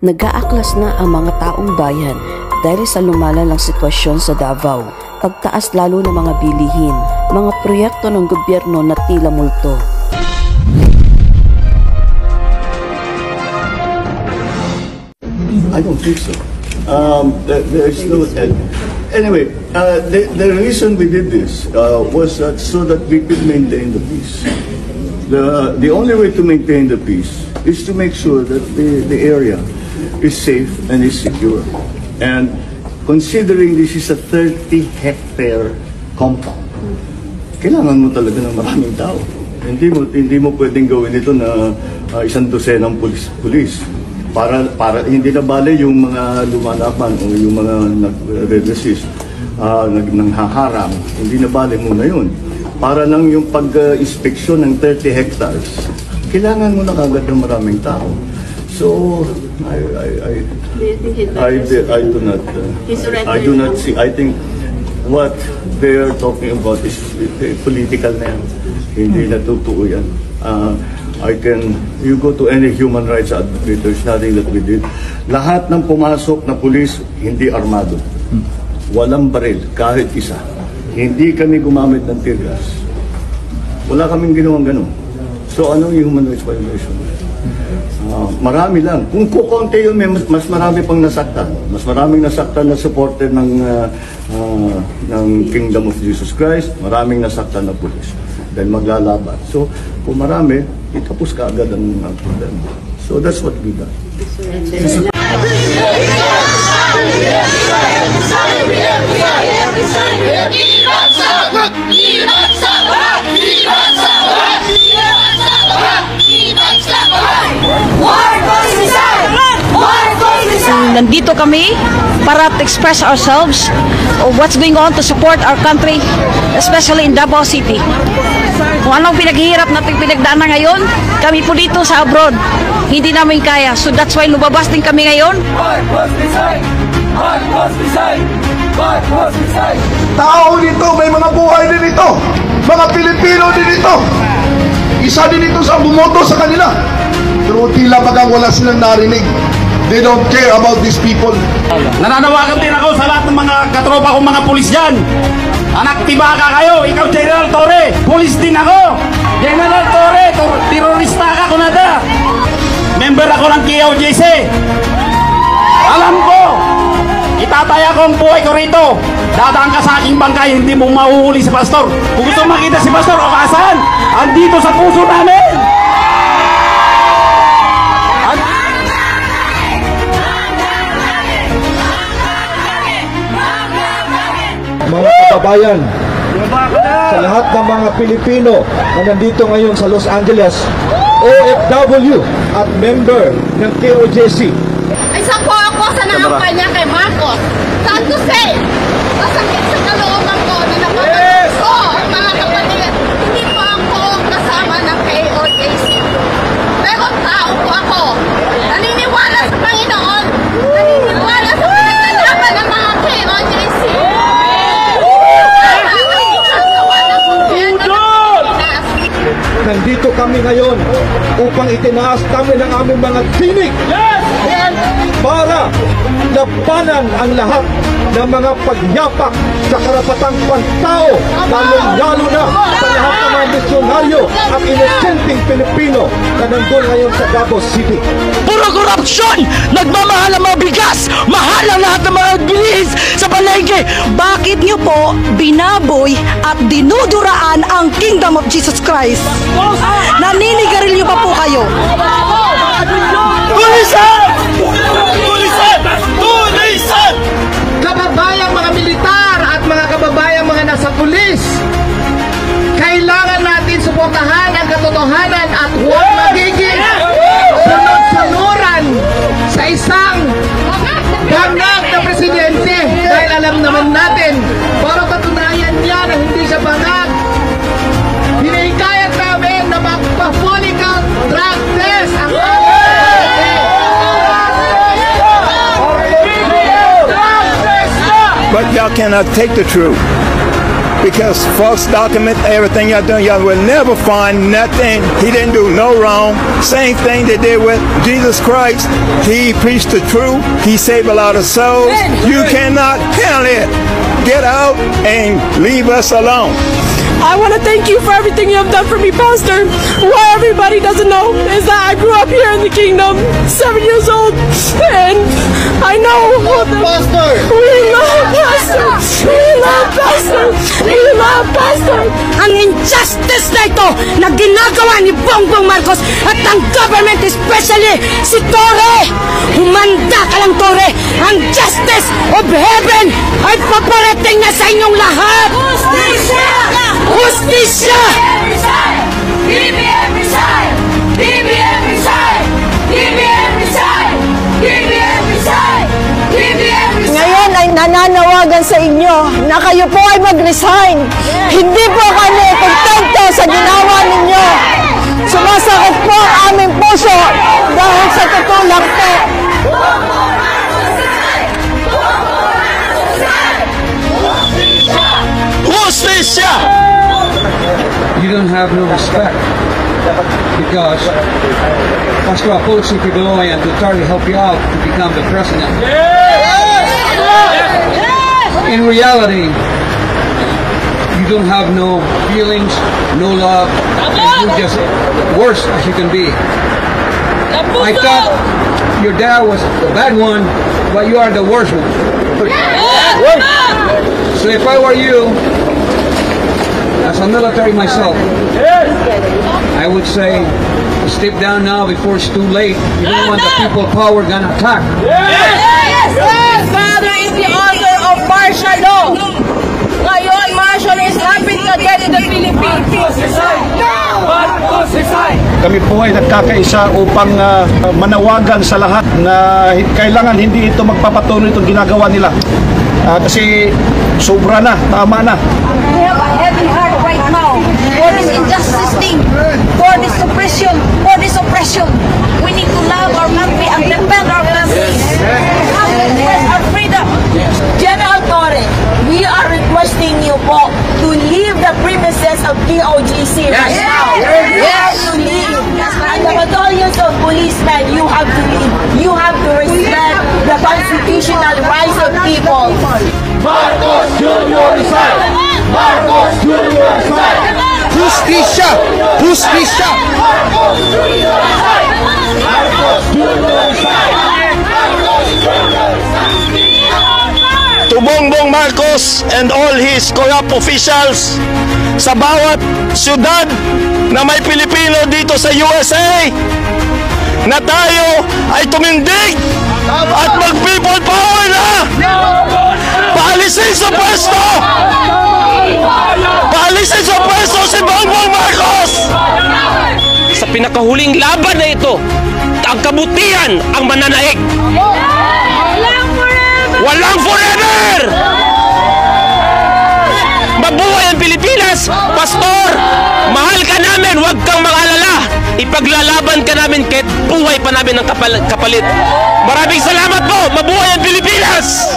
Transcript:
Nag-aaklas na ang mga taong bayan dahil sa lumalalang sitwasyon sa Davao. Pagtaas lalo ng mga bilihin, mga proyekto ng gobyerno na tila multo. I don't think so. There is no... Anyway, the reason we did this was so that we could maintain the peace. The only way to maintain the peace is to make sure that the area is safe and is secure. And considering this is a 30-hectare compound, kailangan mo talaga ng maraming tao. Hindi mo pwedeng gawin ito na isang dosenang pulis. Para hindi na bale yung mga lumalaban o yung mga nag-resist, nanghaharang, hindi na bale muna yun. Para lang yung pag-inspeksyon ng 30 hectares, kailangan mo na kagad ng maraming tao. So, I do not see. I think what they are talking about is political na yan. Hindi na totoo yan. You go to any human rights advocate, there's nothing that we did. Lahat ng pumasok na pulis, hindi armado. Walang baril, kahit isa. Hindi kami gumamit ng tear gas. Wala kaming ginawang ganun. So anong human rights violation? Marami lang. Kung kukonte yun, mas marami pang nasaktan. Mas maraming nasaktan na supporter ng Kingdom of Jesus Christ. Maraming nasaktan na pulis. Dahil maglalaban. So, kung marami, itapos ka agad ang problema. So, that's what we done. Nandito kami para to express ourselves of what's going on to support our country, especially in Davao City. Kung anong pinaghihirap natin pinagdaanan ngayon, kami po dito sa abroad, hindi namin kaya. So that's why lumabas din kami ngayon. Tao dito, may mga buhay din ito. Mga Pilipino din ito. Isa din ito sa bumoto sa kanila. Pero tila bagang wala silang narinig. They don't care about these people. Nananawagan din ako sa lahat ng mga katropa kong mga pulis dyan. Anak, tiba ka kayo. Ikaw, General Torre. Pulis din ako. General Torre, terorista ka kunada. Member ako ng KOJC. Alam ko, itataya ko ang buhay ko rito. Dadaan ka sa aking bangkay, hindi mo mahuhuli si Pastor. Kung gusto makita si Pastor, o kasan? Andito sa puso namin. Mga kababayan, sa lahat ng mga Pilipino na nandito ngayon sa Los Angeles, OFW at member ng KOJC. Isa po ako sa nakampanya kay Marcos. Sad to say, masakit sa kalooban ko na napapagod ko, mga kapatid. Hindi po ako kasama ng KOJC. Pero tao po ako. Naniniwala sa Panginoon. Naniniwala sa pinaglalaban ng mga KOJC. Nandito kami ngayon upang itinaas kami ng aming mga tinig para labanan ang lahat ng mga pagyapak sa karapatang pantao, lalo na sa lahat ng mga misyonaryo at inosenteng Pilipino na nandun ngayon sa Davao City. Puro korupsyon! Nagmamahal ang mga bigas! Mahal ang lahat ng mga bilis sa palengke! Bakit niyo po binaboy at dinuduraan ang Kingdom of Jesus Christ? Naninigarilyo pa po kayo? Tulisan! Tulisan! Tulisan! Kababayang mga militar at mga kababayang mga nasa pulis, kailangan natin suportahan ang katotohanan at huwag magiging sunod-sunuran sa isang bangag na presidente, dahil alam naman natin para patunayan niya na hindi siya bangag. Hinihikayat namin na magpa-political drug test ang But y'all cannot take the truth because false document everything y'all done. Y'all will never find nothing. He didn't do no wrong. Same thing they did with Jesus Christ. He preached the truth. He saved a lot of souls. You cannot handle it. Get out and leave us alone. I want to thank you for everything you have done for me, Pastor. What everybody doesn't know is that I grew up here in the kingdom, 7 years old, and I know Pastor! we love Pastor. We love Pastor. We love Pastor. Ang injustice na ito na ginagawa ni Bongbong Marcos at ng government, especially si Torre. Humanda ka lang, Torre. Ang justice of heaven ay paparating na sa inyong lahat. Justisya! Justisya! BBM resign! BBM resign! BBM resign! BBM resign! BBM resign! Ngayon ay nananawagan sa inyo na kayo po ay mag-resign. Hindi po kami kontento sa ginawa ninyo. Sumasakit po ang aming puso dahil sa totoo lang po. Justisya! You don't have no respect because Pastor Apollo Kibuloy and Duterte help you out to become the president. In reality, you don't have no feelings, no love, and you're just worse as you can be. I thought your dad was the bad one, but you are the worst one. So if I were you, as a military myself, I would say, step down now before it's too late. You don't want the people power gonna attack. Father is the author of martial law. Ngayon, martial is happening again in the Philippines. Kami po ay nagkakaisa upang manawagan sa lahat na kailangan hindi ito magpapatuloy itong ginagawa nila. Kasi sobra na, tama na. We have a heavy heart right now for this injustice thing, for this oppression, We need to love our country and defend our country. We have to defend our freedom. General Torre, we are requesting you po to leave the premises of DOGC right now. You have to leave. And the battalions of policemen, you have to leave. You have to respect the constitutional rights of people. Marcos Jr. resign! Marcos Jr. resign! Justisya! Justisya! Marcos Jr. resign! Marcos Jr. resign! Marcos Jr. resign! To Bongbong Marcos and all his corrupt officials sa bawat syudad na may Pilipino dito sa USA, na tayo ay tumindig at mag-people power na! Paalisin sa pwesto! Paalisin sa pwesto si Bongbong Marcos! Sa pinakahuling laban na ito, ang kabutihan ang mananaig. Walang forever! Mabuhay ang Pilipinas! Pastor, mahal ka namin, huwag kang mag-alala. Ipaglalaban ka namin kahit buhay pa namin ang kapalit. Maraming salamat po! Mabuhay ang Pilipinas!